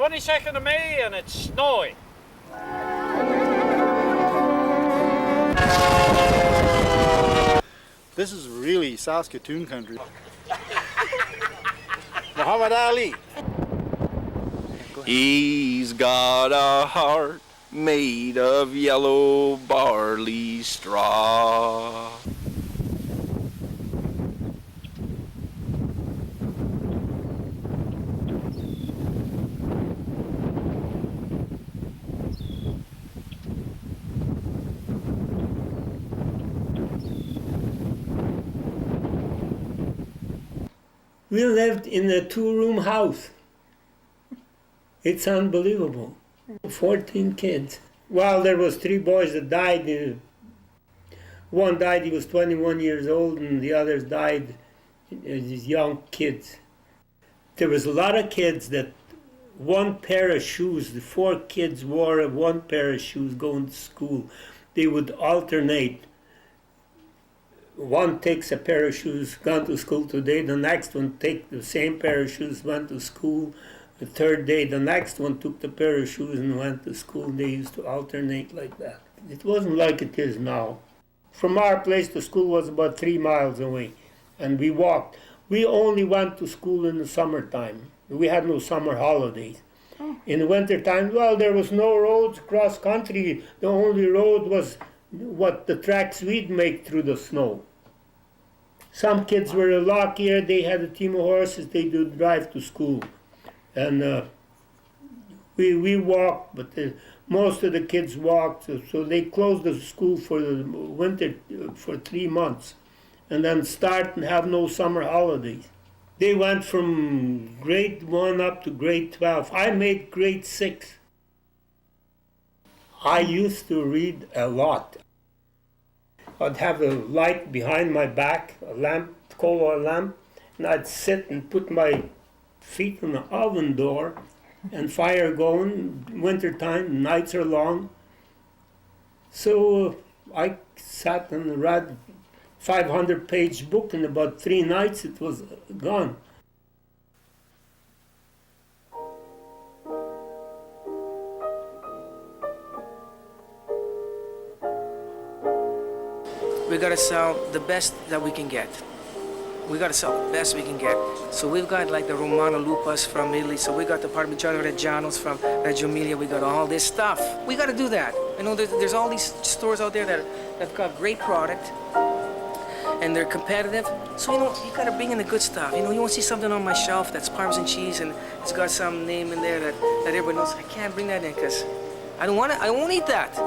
22nd of May and it's snowing. This is really Saskatoon country. Muhammad Ali. He's got a heart made of yellow barley straw. We lived in a two-room house. It's unbelievable. 14 kids. Well, there was 3 boys that died. One died, he was 21 years old, and the others died as young kids. There was a lot of kids that one pair of shoes, the 4 kids wore one pair of shoes going to school. They would alternate. One takes a pair of shoes, gone to school today, the next one take the same pair of shoes, went to school. The third day, the next one took the pair of shoes and went to school. They used to alternate like that. It wasn't like it is now. From our place, the school was about 3 miles away, and we walked. We only went to school in the summertime. We had no summer holidays. In the wintertime, well, there was no roads cross country. The only road was what the tracks we'd make through the snow. Some kids were luckier. They had a team of horses. They would drive to school. And we walked, but most of the kids walked. So they closed the school for the winter for 3 months, and then start and have no summer holidays. They went from grade 1 up to grade 12. I made grade 6. I used to read a lot. I'd have a light behind my back, a lamp, coal oil lamp, and I'd sit and put my feet on the oven door and fire going. Winter time, nights are long. So I sat and read 500-page book. In about 3 nights it was gone. We gotta sell the best that we can get. We gotta sell the best we can get. So we've got like the Romano Lupas from Italy. So we got the Parmigiano Reggianos from Reggio Emilia. We got all this stuff. We gotta do that. You know, there's all these stores out there that've got great product and they're competitive. So you know, you gotta bring in the good stuff. You know, you want to see something on my shelf that's Parmesan cheese and it's got some name in there that everybody knows. I can't bring that in because I don't want it. I won't eat that.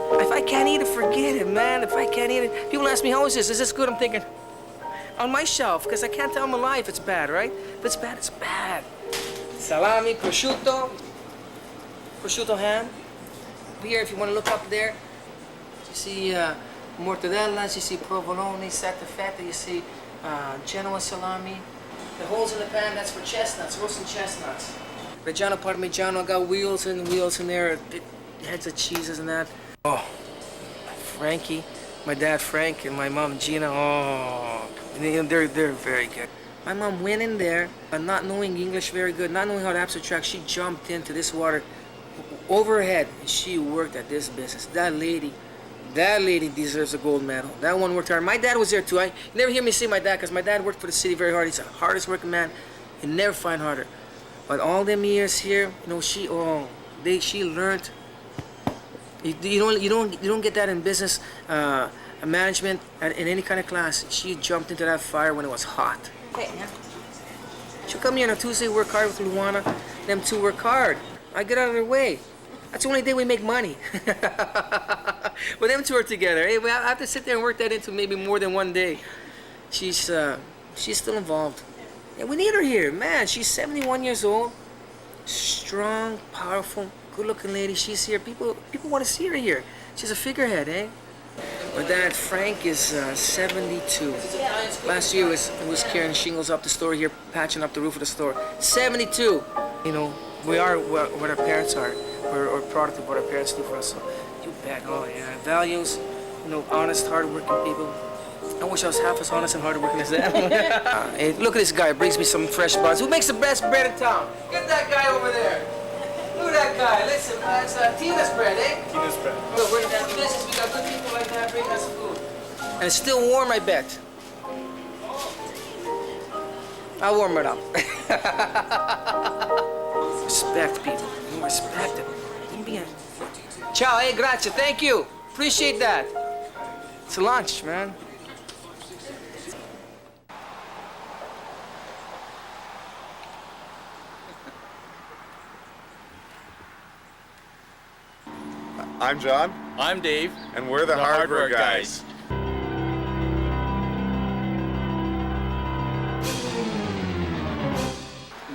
If I can't eat it, forget it, man. If I can't eat it, people ask me, how is this? Is this good? I'm thinking, on my shelf, because I can't tell them a lie if it's bad, right? If it's bad, it's bad. Salami, prosciutto ham. Here, if you want to look up there, you see mortadellas, you see provolone, sette fette, you see Genoa salami. The holes in the pan, that's for chestnuts, roasted chestnuts. Reggiano Parmigiano, I got wheels in there, heads of cheeses and that. Oh, Frankie, my dad Frank and my mom Gina, oh, they're very good. My mom went in there, not knowing English very good, not knowing how to abstract, she jumped into this water over her head, and she worked at this business. That lady deserves a gold medal. That one worked hard. My dad was there too. You never hear me say my dad, because my dad worked for the city very hard. He's the hardest working man. You never find harder. But all them years here, you know, she learned. You don't get that in business management in any kind of class. She jumped into that fire when it was hot. Okay, yeah. She'll come here on a Tuesday, work hard with Luana. Them two work hard. I get out of their way. That's the only day we make money. But them two are together. Hey, I have to sit there and work that into maybe more than one day. She's still involved. And we need her here, man. She's 71 years old, strong, powerful, good-looking lady. She's here. People want to see her here. She's a figurehead, eh? My dad Frank is 72. Last year was carrying shingles up the store here, patching up the roof of the store. 72. You know, we are what our parents are. We're a product of what our parents do for us. So you bet. Oh yeah, values. You know, honest, hard-working people. I wish I was half as honest and hard-working as them. Hey, look at this guy. Brings me some fresh buns. Who makes the best bread in town? Get that guy over there. Look at that guy. Listen, it's Tina's bread, eh? Tina's bread. Look, we're in that business. We got good people like that bringing us food. And it's still warm, I bet. I'll warm it up. Respect people. You respect them. You be a... Ciao, hey, grazie. Thank you. Appreciate that. It's lunch, man. I'm John, I'm Dave. and we're the hardware guys.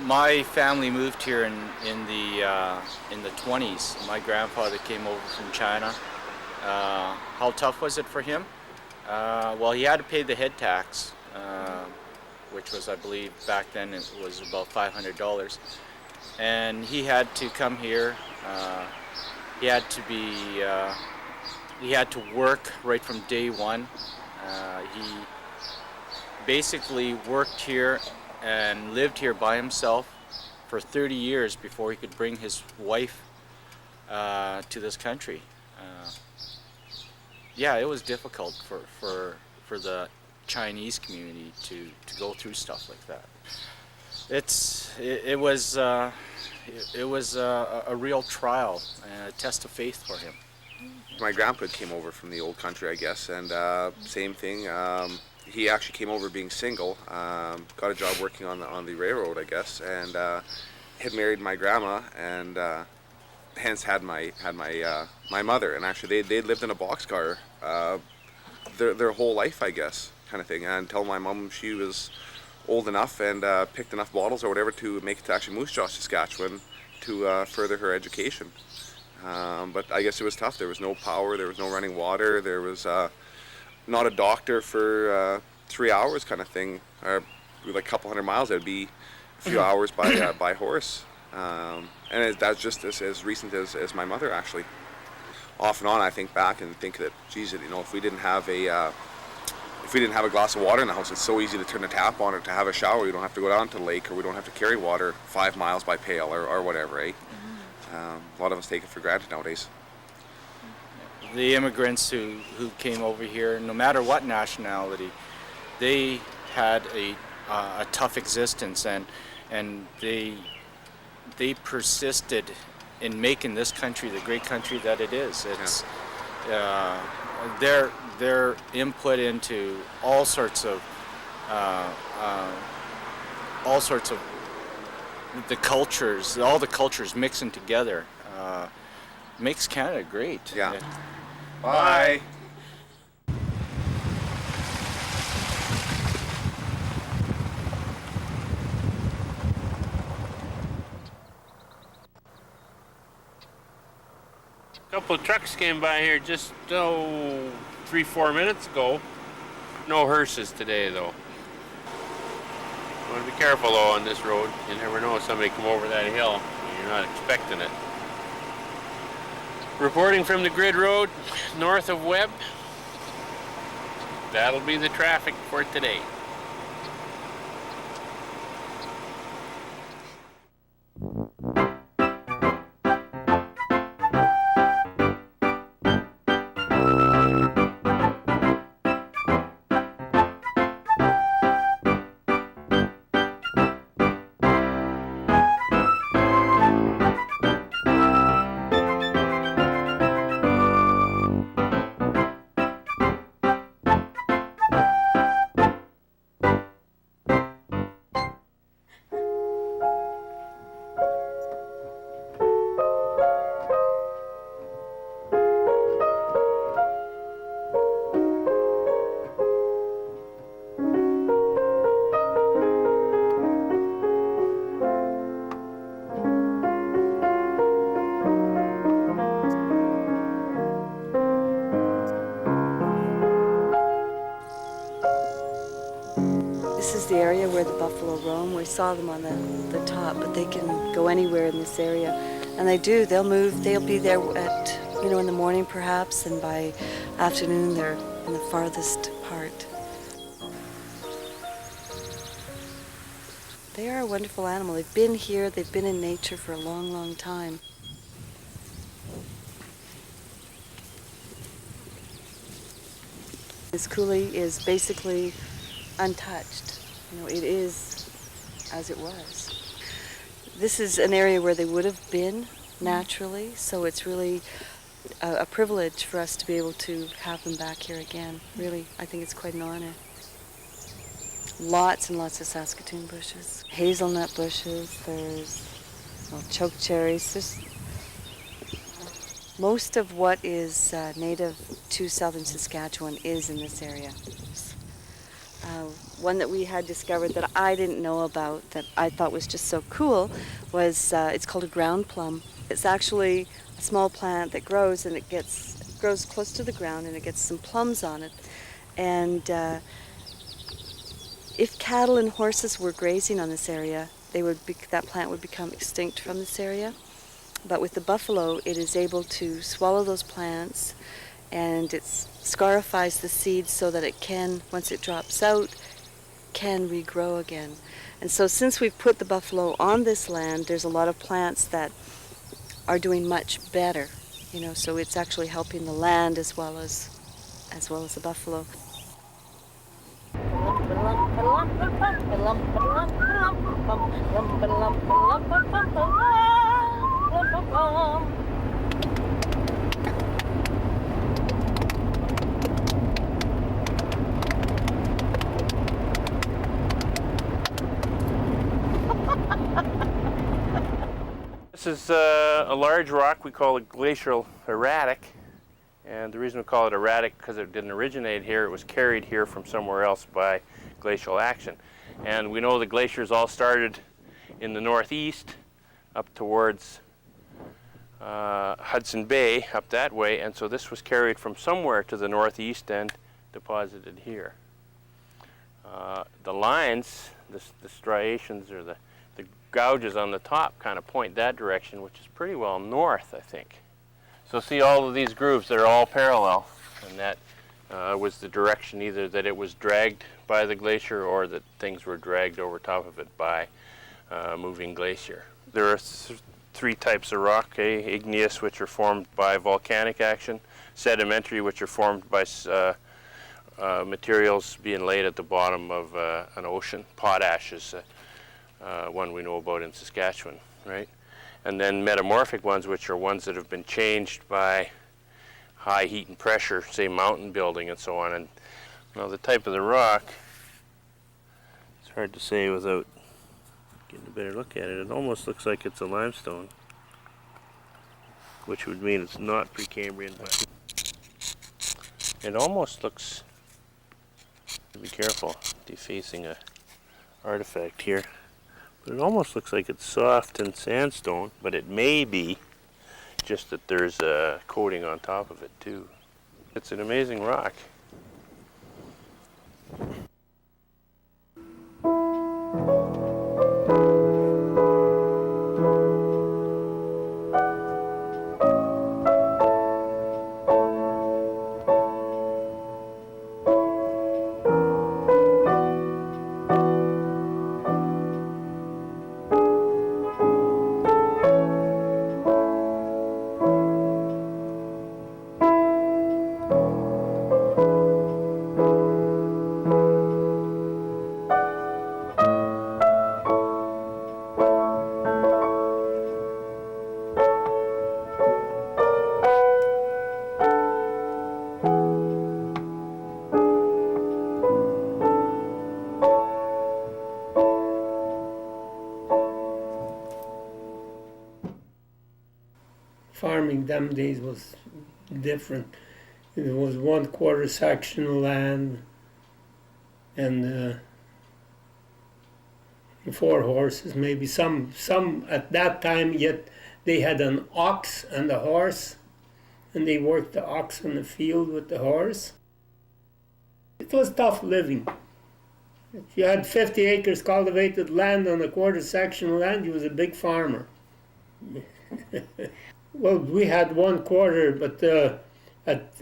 My family moved here in the 20s. My grandfather came over from China. How tough was it for him? Well, he had to pay the head tax, which was, I believe, back then it was about $500. And he had to come here. He had to work right from day one. He basically worked here and lived here by himself for 30 years before he could bring his wife to this country. Yeah, it was difficult for the Chinese community to go through stuff like that. It was a real trial and a test of faith for him. My grandpa came over from the old country, I guess, and same thing. He actually came over being single, got a job working on the railroad, I guess, and had married my grandma, and hence had my mother. And actually, they'd lived in a boxcar their whole life, I guess, kind of thing, until my mom, she was old enough and picked enough bottles or whatever to make it to actually Moose Jaw, Saskatchewan, to further her education. But I guess it was tough. There was no power, there was no running water, there was not a doctor for 3 hours kind of thing, or like a couple hundred miles. It'd be a few hours by horse. And that's just as recent as my mother, actually. Off and on, I think back and think that, geez, you know, if we didn't have a glass of water in the house, it's so easy to turn the tap on or to have a shower. You don't have to go down to the lake, or we don't have to carry water 5 miles by pail or whatever, eh? A lot of us take it for granted nowadays. The immigrants who came over here, no matter what nationality, they had a tough existence, and they persisted in making this country the great country that it is. It's their input into all sorts of the cultures, all the cultures mixing together, makes Canada great. Yeah. Bye. A couple of trucks came by here just 3-4 minutes ago. No hearses today, though. You want to be careful though on this road. You never know if somebody come over that hill. You're not expecting it. Reporting from the grid road north of Webb. That'll be the traffic for today. This is the area where the buffalo roam. We saw them on the top, but they can go anywhere in this area. And they do, they'll move, they'll be there at, in the morning perhaps, and by afternoon they're in the farthest part. They are a wonderful animal. They've been here, they've been in nature for a long, long time. This coulee is basically untouched. You know, it is as it was. This is an area where they would have been naturally, so it's really a privilege for us to be able to have them back here again. Really, I think it's quite an honor. Lots and lots of Saskatoon bushes, hazelnut bushes, there's chokecherries. There's most of what is native to southern Saskatchewan is in this area. One that we had discovered that I didn't know about that I thought was just so cool was it's called a ground plum. It's actually a small plant that grows and it grows close to the ground and it gets some plums on it. And if cattle and horses were grazing on this area, that plant would become extinct from this area. But with the buffalo, it is able to swallow those plants, and it scarifies the seeds so that it can, once it drops out, can regrow again. And so since we've put the buffalo on this land, there's a lot of plants that are doing much better, you know, so it's actually helping the land as well as the buffalo. This is a large rock we call a glacial erratic, and the reason we call it erratic because it didn't originate here, it was carried here from somewhere else by glacial action. And we know the glaciers all started in the northeast up towards Hudson Bay, up that way, and so this was carried from somewhere to the northeast and deposited here. The lines, the striations or the gouges on the top kind of point that direction, which is pretty well north, I think. So see all of these grooves, they're all parallel, and that was the direction either that it was dragged by the glacier or that things were dragged over top of it by moving glacier. There are three types of rock, igneous, which are formed by volcanic action, sedimentary, which are formed by materials being laid at the bottom of an ocean. Potash is one we know about in Saskatchewan, right? And then metamorphic ones, which are ones that have been changed by high heat and pressure, say mountain building and so on. And now the type of the rock, it's hard to say without getting a better look at it. It almost looks like it's a limestone, which would mean it's not Precambrian, but it almost looks, be careful, defacing a artifact here. But it almost looks like it's soft and sandstone, but it may be just that there's a coating on top of it too. It's an amazing rock. Farming them days was different. It was 1/4 section of land and 4 horses, maybe some at that time, yet they had an ox and a horse, and they worked the ox in the field with the horse. It was tough living. If you had 50 acres cultivated land on a 1/4 section of land, you was a big farmer. Well, we had 1/4, but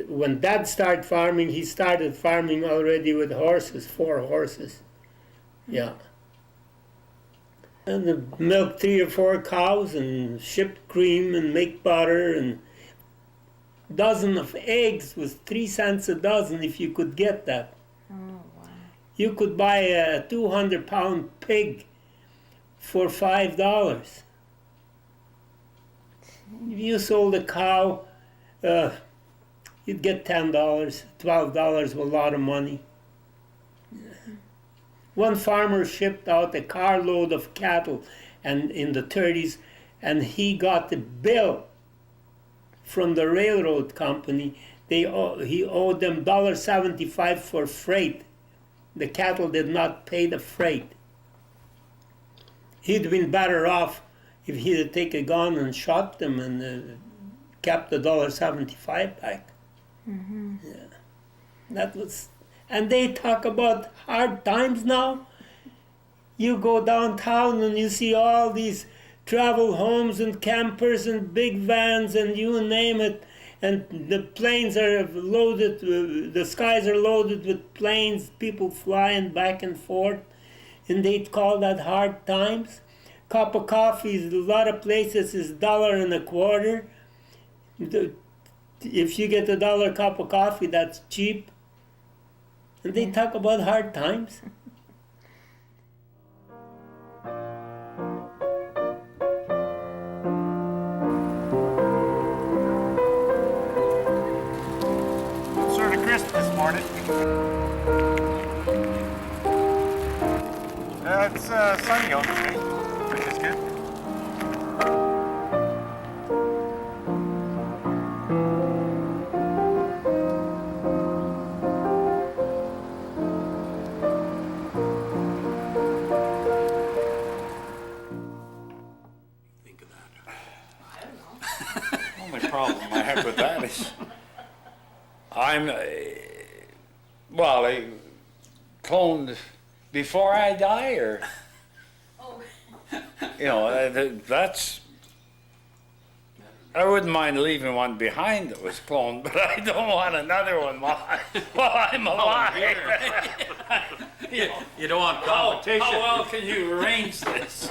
when Dad started farming, he started farming already with horses, 4 horses. Yeah. And they milk 3 or 4 cows and ship cream and make butter, and dozen of eggs was 3 cents a dozen if you could get that. Oh, wow. You could buy a 200-pound pig for $5. If you sold a cow, you'd get $10, $12 was a lot of money. One farmer shipped out a carload of cattle and in the 30s, and he got the bill from the railroad company. He owed them $1.75 for freight. The cattle did not pay the freight. He'd been better off if he'd take a gun and shot them and kept the $1.75 back. Mm-hmm. Yeah, that was. And they talk about hard times now. You go downtown and you see all these travel homes and campers and big vans and you name it. And the planes are loaded, the skies are loaded with planes, people flying back and forth. And they'd call that hard times. Cup of coffee, a lot of places is $1.25. If you get $1 cup of coffee, that's cheap. And they talk about hard times. Sort of crisp this morning. It's sunny out today, which is good. Think of that. I don't know. Only problem I have with that is I'm, cloned before I die, or, you know, that's, I wouldn't mind leaving one behind that was cloned, but I don't want another one while I'm alive. You don't want competition. How well can you arrange this?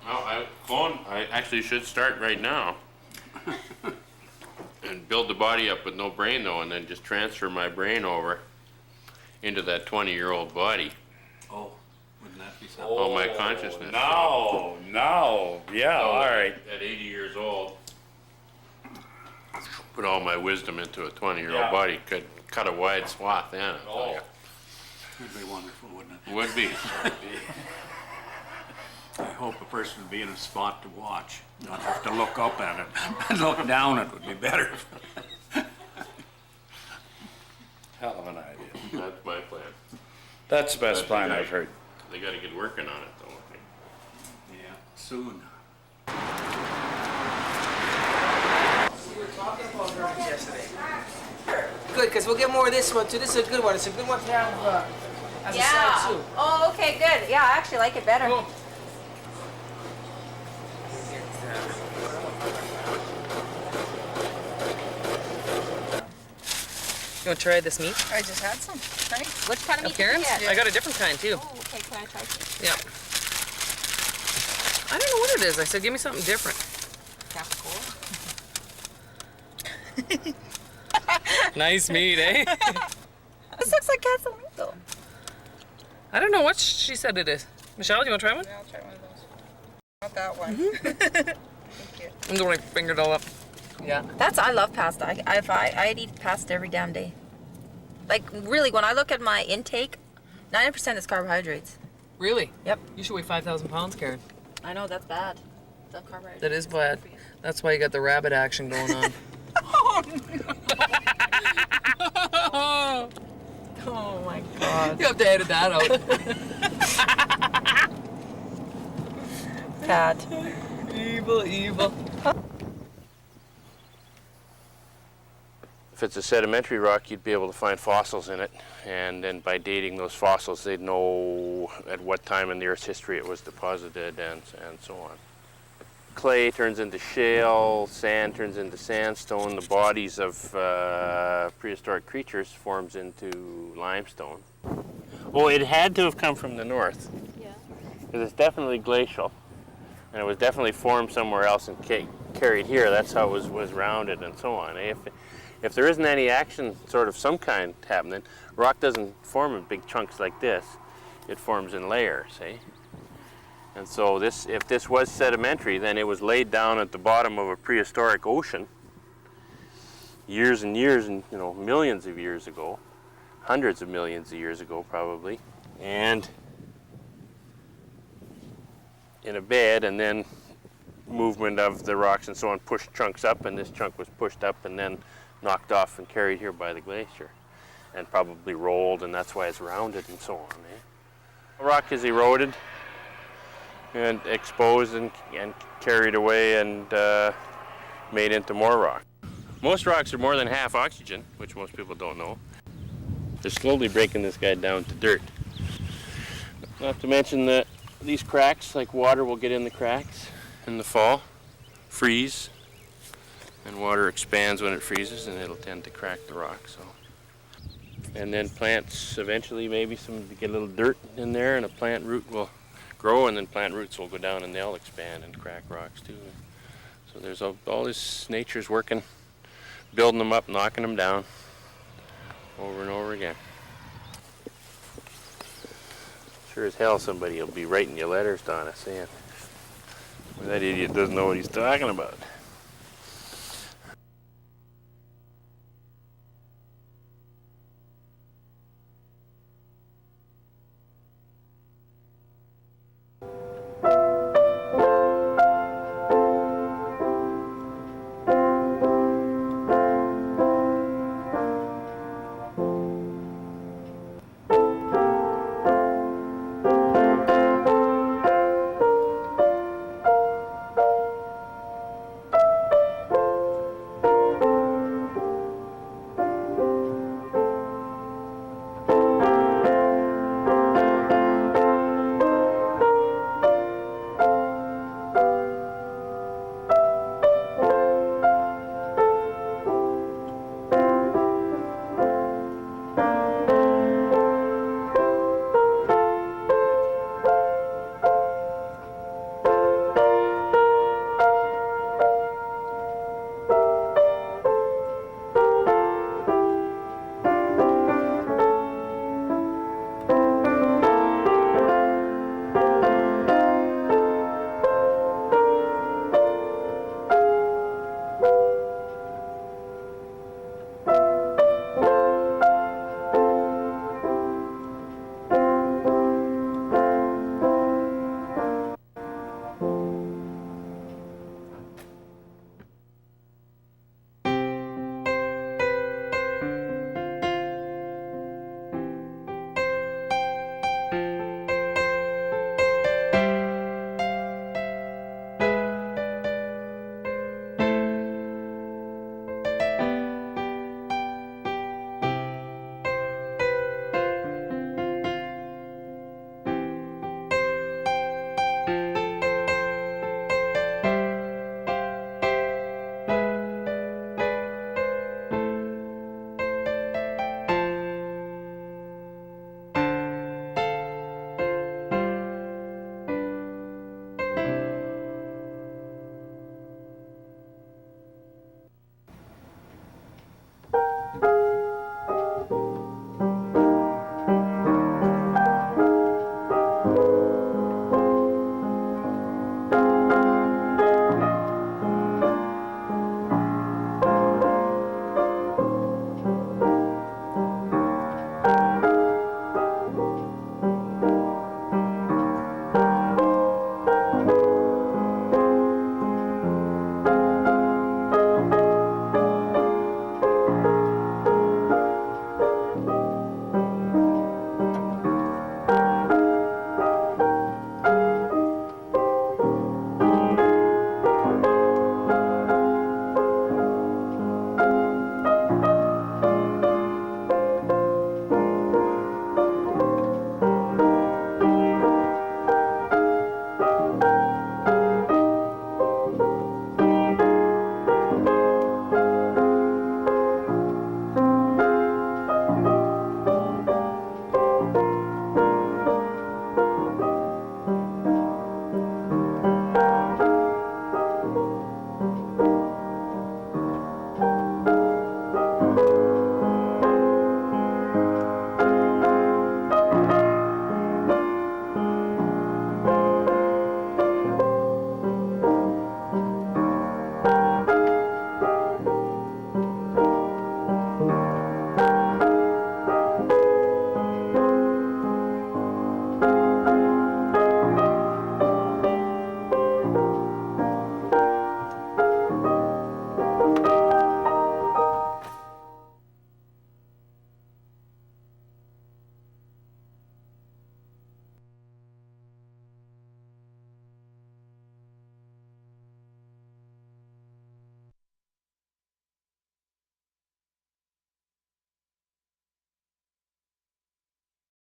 Well, I actually should start right now. And build the body up with no brain though, and then just transfer my brain over into that 20-year-old body. Oh, wouldn't that be something? All my consciousness. No, yeah, So all right. At 80 years old, put all my wisdom into a 20-year-old Yeah. body. Could cut a wide swath in, I tell you. Would be wonderful, wouldn't it? Would be. I hope a person would be in a spot to watch, not have to look up at it. And look down, it would be better. Hell of an idea. That's my plan. That's the best But plan they I've heard. They gotta get working on it though. I think. Yeah, soon. We were talking about her yesterday. Good, because we'll get more of this one too. This is a good one. It's a good one to have as a side too. Oh, okay, good. Yeah, I actually like it better. Cool. You want to try this meat? I just had some. Nice. Which kind of meat did you Appearance? get? I got a different kind too. Oh, okay. Can I try some? Yeah. I don't know what it is. I said, give me something different. Capicola. Nice meat, eh? This looks like queso. I don't know what she said it is. Michelle, do you want to try one? Yeah, I'll try one of those. Not that one. Thank you. I'm going to finger it all up. Yeah. I love pasta. I'd eat pasta every damn day. Like, really, when I look at my intake, 90% is carbohydrates. Really? Yep. You should weigh 5,000 pounds, Karen. I know, that's bad. The carbohydrates. That is bad. That's why you got the rabbit action going on. Oh my god. You have to edit that out. Bad. Evil. If it's a sedimentary rock, you'd be able to find fossils in it, and then by dating those fossils, they'd know at what time in the Earth's history it was deposited, and so on. Clay turns into shale, sand turns into sandstone, the bodies of prehistoric creatures forms into limestone. Oh, it had to have come from the north. Yeah. because it's definitely glacial, and it was definitely formed somewhere else and carried here. That's how it was rounded and so on. If there isn't any action, sort of some kind happening, rock doesn't form in big chunks like this. It forms in layers, eh? And so if this was sedimentary, then it was laid down at the bottom of a prehistoric ocean years and years, and millions of years ago, hundreds of millions of years ago probably, and in a bed, and then movement of the rocks and so on pushed chunks up, and this chunk was pushed up and then knocked off and carried here by the glacier, and probably rolled, and that's why it's rounded and so on. Rock is eroded and exposed and carried away and made into more rock. Most rocks are more than half oxygen, which most people don't know. They're slowly breaking this guy down to dirt. Not to mention that these cracks, like water will get in the cracks in the fall, freeze, and water expands when it freezes, and it'll tend to crack the rock. So, and then plants eventually, maybe get a little dirt in there, and a plant root will grow, and then plant roots will go down and they'll expand and crack rocks too. So there's all this, nature's working, building them up, knocking them down over and over again. Sure as hell somebody will be writing you letters, Donna, saying, well, that idiot doesn't know what he's talking about.